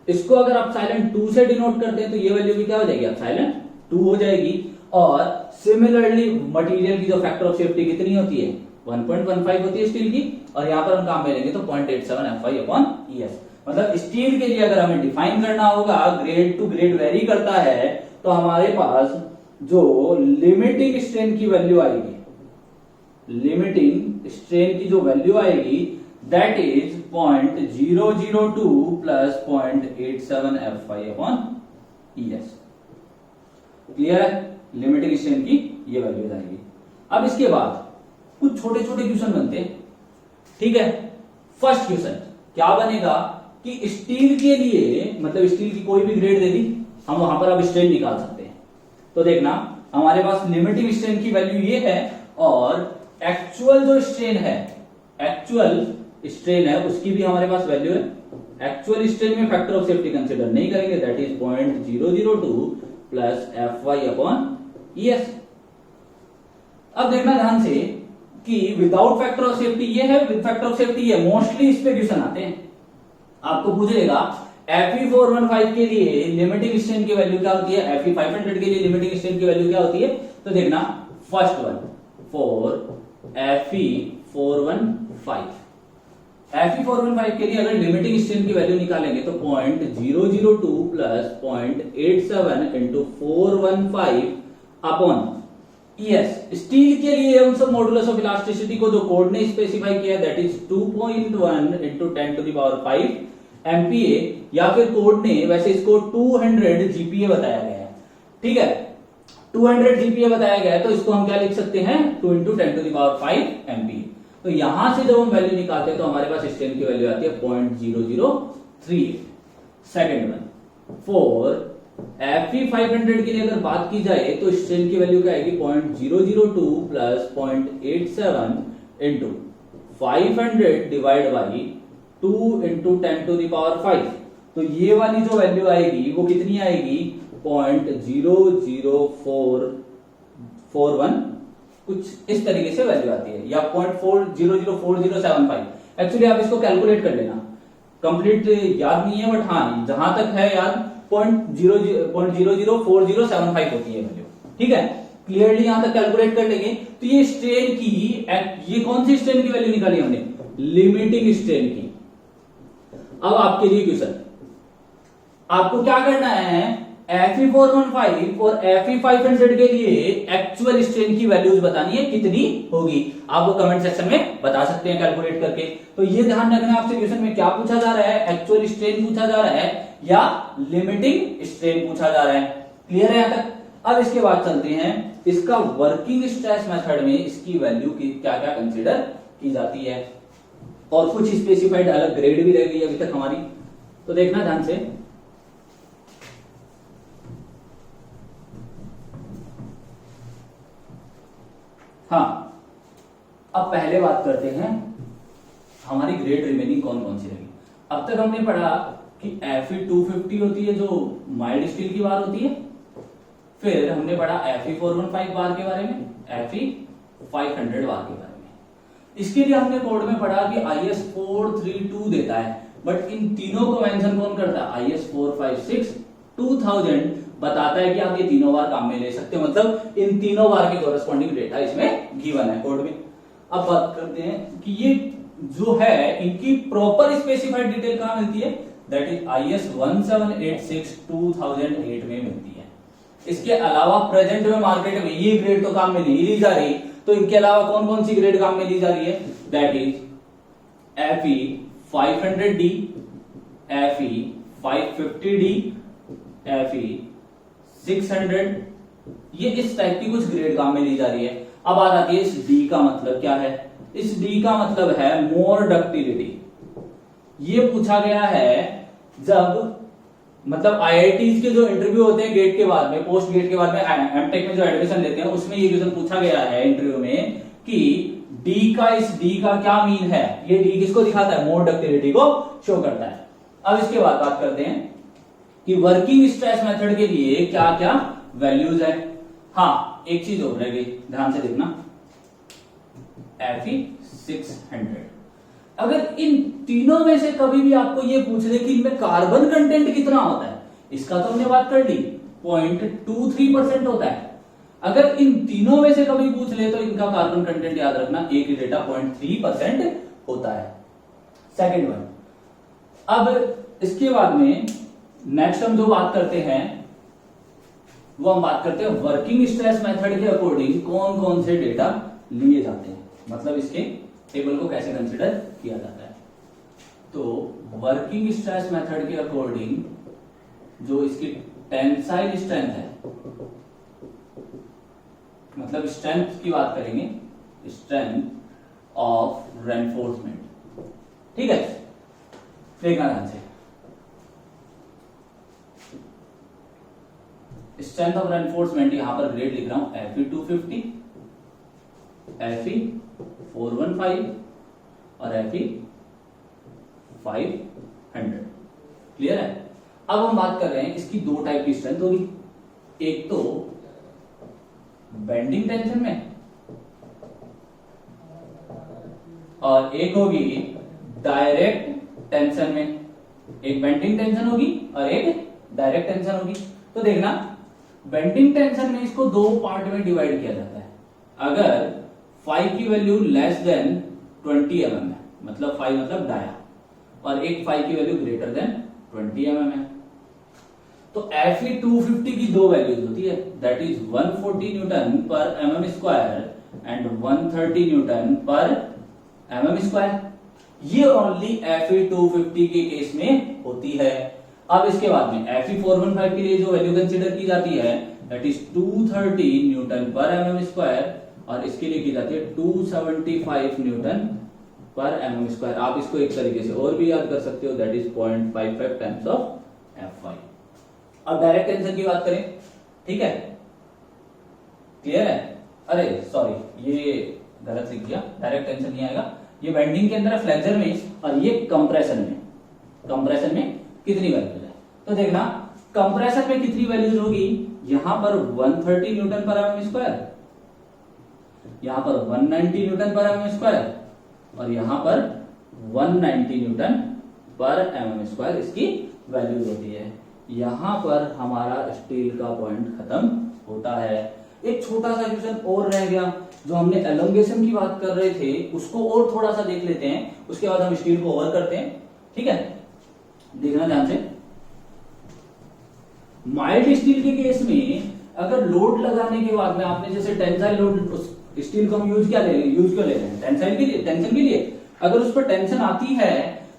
इसको अगर एप्सिलॉन 2 से डिनोट करते हैं तो ये वैल्यू भी क्या हो जाएगी एप्सिलॉन 2 हो जाएगी। और सिमिलरली मटेरियल की जो फैक्टर ऑफ सेफ्टी कितनी होती है 1.15 होती है स्टील की, और यहां पर हम काम में लेंगे तो 0.87 Fy अपॉन ES। मतलब स्टील के लिए अगर हमें डिफाइन करना होगा, ग्रेड टू ग्रेड वेरी करता है, तो हमारे पास जो लिमिटिंग स्ट्रेन की वैल्यू आएगी, लिमिटिंग स्ट्रेन की जो वैल्यू आएगी that is 0.002 plus 0.87 Fy upon ES। Clear है, लिमिटिंग स्ट्रेन की ये वैल्यू आएगी। अब इसके बाद कुछ छोटे छोटे क्वेश्चन बनते हैं, ठीक है। फर्स्ट क्वेश्चन क्या बनेगा कि स्टील के लिए, मतलब स्टील की कोई भी ग्रेड दे दी, हम वहां पर अब स्ट्रेन निकाल सकते हैं। तो देखना हमारे पास लिमिटिंग स्ट्रेन की वैल्यू ये है, और एक्चुअल जो स्ट्रेन है, एक्चुअल स्ट्रेन है उसकी भी हमारे पास वैल्यू है। एक्चुअल स्ट्रेन में फैक्टर ऑफ सेफ्टी कंसीडर नहीं करेंगे, that is 0.002 plus Fy upon ES। अब देखना ध्यान से कि विदाउट फैक्टर ऑफ सेफ्टी ये है, विद फैक्टर ऑफ सेफ्टी ये, मोस्टली इस पे क्वेश्चन आते हैं। आपको पूछेगा Fe415 के लिए लिमिटिंग स्ट्रेन की वैल्यू क्या होती है, Fe500 के लिए लिमिटिंग स्ट्रेन की वैल्यू क्या होती है। तो देखना फर्स्ट वन फॉर Fe415 के लिए अगर लिमिटिंग स्ट्रेन की वैल्यू निकालेंगे तो 0.002 plus 0.87 into 415 upon ES। Steel के लिए हम सब मॉडुलस ऑफ इलास्टिसिटी को जो कोड ने स्पेसिफाई किया that is 2.1 into 10 to the power 5 MPa, या फिर कोड ने वैसे इसको 200 GPa बताया गया है, ठीक है। 200 GPa बताया गया है तो इसको हम क्या लिख सकते हैं 2 into 10 to the power 5 MPa। तो यहां से जब हम वैल्यू निकालते हैं तो हमारे पास स्ट्रेन की वैल्यू आती है 0.0038। सेकेंड वन फॉर Fe500 के लिए अगर बात की जाए तो स्ट्रेन की वैल्यू क्या आएगी 0.002 plus 0.87 into 500 divide by 2 into 10 to the power 5। तो ये वाली जो वैल्यू आएगी वो कितनी आएगी 0.00441, कुछ इस तरीके से वैल्यू आती है, या 0.404075। एक्चुअली आप इसको कैलकुलेट कर लेना, कंप्लीट याद नहीं है बट हाँ जहां तक है याद 0.004075 होती है वैल्यू, ठीक है। क्लियरली यहां तक कैलकुलेट कर लेंगे। तो ये स्ट्रेन की, ये कौन सी स्ट्रेन की वैल्यू निकाली हमने, लिमिटिंग स्ट्रेन की। अब आपके लिए क्वेश्चन, आपको क्या करना है, Fe415 और Fe500 के लिए एक्चुअल स्ट्रेन की वैल्यूज बतानी है, कितनी होगी आप वो कमेंट सेक्शन में बता सकते हैं कैलकुलेट करके। तो ये ध्यान रखना है आपसे क्वेश्चन में क्या पूछा जा रहा है, एक्चुअल स्ट्रेन पूछा जा रहा है या लिमिटिंग स्ट्रेन पूछा जा रहा है। क्लियर है यहां तक? अब इसके बाद चलते हैं इसका वर्किंग स्ट्रेस मेथड में इसकी वैल्यू की क्या क्या कंसीडर की जाती है, और कुछ स्पेसिफाइड अलग ग्रेड भी रह गई अभी तक हमारी, तो देखना ध्यान से। हाँ, अब पहले बात करते हैं हमारी ग्रेड रिमेनिंग कौन कौन सी रही। अब तक हमने पढ़ा कि Fe250 होती है जो माइल्ड स्टील की बार होती है, फिर हमने पढ़ा Fe415 बार के बारे में, Fe500 बार के बारे में। इसके लिए हमने कोड में पढ़ा कि IS 432 देता है, बट इन तीनों को मेंशन कौन करता है, IS 456 2000 बताता है कि आप ये तीनों बार काम में ले सकते हो, मतलब इन तीनों बार के कोरस्पॉन्डिंग डेटा इसमें गिवन है कोड में। अब बात करते हैं कि ये जो है इनकी प्रॉपर स्पेसिफाइड डिटेल कहां मिलती है, दैट इज IS 1786 2008 में मिलती है। इसके अलावा प्रेजेंट में मार्केट में ये ग्रेड तो काम में नहीं ली जा रही, तो इनके अलावा कौन कौन सी ग्रेड काम में ली जा रही है, that is Fe500D, Fe550D, Fe600, ये इस टाइप की कुछ ग्रेड काम में ली जा रही है। अब बात आती है इस D का मतलब क्या है, इस D का मतलब है मोर डक्टिलिटी। ये पूछा गया है जब मतलब IITs के जो इंटरव्यू होते हैं गेट के बाद में, पोस्ट गेट के बाद में एमटेक में जो एडमिशन लेते हैं, उसमें ये क्वेश्चन पूछा गया है इंटरव्यू में कि D का, इस D का क्या मीन है, ये D किसको दिखाता है, मोर डक्टिलिटी को शो करता है। अब इसके बाद बात करते हैं कि वर्किंग स्ट्रेस मेथड के लिए क्या क्या वैल्यूज है। हाँ, एक चीज और रह गई, ध्यान से देखना, Fe600। अगर इन तीनों में से कभी भी आपको ये पूछ दे कि इनमें कार्बन कंटेंट कितना होता है, इसका तो हमने बात कर ली, 0.23% होता है। अगर इन तीनों में से कभी पूछ ले तो इनका कार्बन कंटेंट याद रखना, एक ही डेटा 0.3% होता है। Second one. अब इसके बाद में नेक्स्ट हम जो बात करते हैं वो हम बात करते हैं वर्किंग स्ट्रेस मेथड के अकॉर्डिंग कौन कौन से डेटा लिए जाते हैं, मतलब इसके टेबल को कैसे कंसिडर किया जाता है। तो वर्किंग स्ट्रेस मेथड के अकॉर्डिंग जो इसकी टेंसाइल स्ट्रेंथ है, मतलब स्ट्रेंथ की बात करेंगे, स्ट्रेंथ ऑफ रेनफोर्समेंट, ठीक है, देखना ध्यान से। स्ट्रेंथ ऑफ रेनफोर्समेंट यहां पर ग्रेड लिख रहा हूं, Fe250, Fe415 और Fe500। क्लियर है? अब हम बात कर रहे हैं इसकी दो टाइप की स्ट्रेंथ होगी, एक तो बेंडिंग टेंशन में और एक होगी डायरेक्ट टेंशन में। एक बेंडिंग टेंशन होगी और एक डायरेक्ट टेंशन होगी। तो देखना, बेंडिंग टेंशन में इसको दो पार्ट में डिवाइड किया जाता है। अगर फाई की वैल्यू लेस देन 20 mm है, मतलब फाई मतलब डाया, और एक फाई की वैल्यू ग्रेटर देन 20 mm है, तो Fe250 की दो वैल्यूज होती है, दैट इज 140 न्यूटन पर mm स्क्वायर एंड 130 न्यूटन पर mm स्क्वायर। ये ओनली Fe250 के केस में होती है। अब इसके बाद में Fe415 के लिए जो वैल्यू कंसीडर की जाती है दैट इज 230 न्यूटन पर mm स्क्वायर, और इसके लिए की जाती है 275 न्यूटन पर mm स्क्वायर। आप इसको एक तरीके से और भी याद कर सकते हो, that is 0.55 times of F5। अब डायरेक्ट टेंशन की बात करें, ठीक है, क्लियर है? अरे सॉरी, ये गलत लिख दिया, डायरेक्ट टेंशन नहीं आएगा, ये बेंडिंग के अंदर फ्लेक्सर में और ये कंप्रेशन में। कंप्रेशन में कितनी वैल्यूज है, तो देखना कंप्रेशन में कितनी वैल्यूज होगी, यहां पर 130 न्यूटन पर mm स्क्वायर, यहां पर 190 न्यूटन पर mm स्क्वायर, और यहां पर 190 न्यूटन पर mm स्क्वायर इसकी वैल्यूज होती है। यहां पर हमारा स्टील का पॉइंट खत्म होता है। एक छोटा सा क्वेश्चन और रह गया, जो हमने एलोंगेशन की बात कर रहे थे उसको और थोड़ा सा देख लेते हैं, उसके बाद हम स्टील को ओवर करते हैं, ठीक है। देखना ध्यान से, माइल्ड स्टील के केस में अगर लोड लगाने के बाद में आपने जैसे टेंसाइल लोड, स्टील को हम यूज क्यों ले रहे हैं, टेंसाइल के लिए, टेंशन के लिए। अगर उस पर टेंशन आती है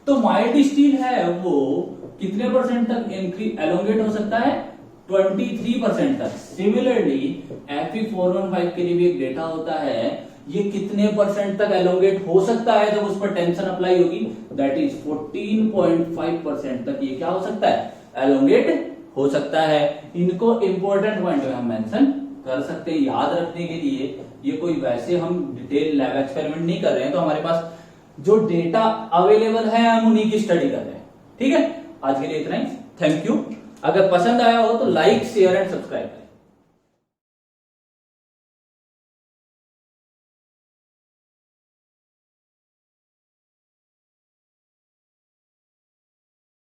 तो माइल्ड स्टील है वो कितने परसेंट तक एलोंगेट हो सकता है, 23% तक। सिमिलरली Fe415 के लिए भी एक डेटा होता है, ये कितने परसेंट तक एलोंगेट हो सकता है जब उस पर टेंशन अप्लाई होगी, दैट इज 14.5% तक ये क्या हो सकता है, एलोंगेट हो सकता है। इनको इंपॉर्टेंट पॉइंट में हम मेंशन कर सकते हैं याद रखने के लिए। ये कोई वैसे हम डिटेल लैब एक्सपेरिमेंट नहीं कर रहे हैं, तो हमारे पास जो डेटा अवेलेबल है हम उन्हीं की स्टडी कर रहे हैं। ठीक है, आज के लिए इतना ही, थैंक यू। अगर पसंद आया हो तो लाइक शेयर एंड सब्सक्राइब करें।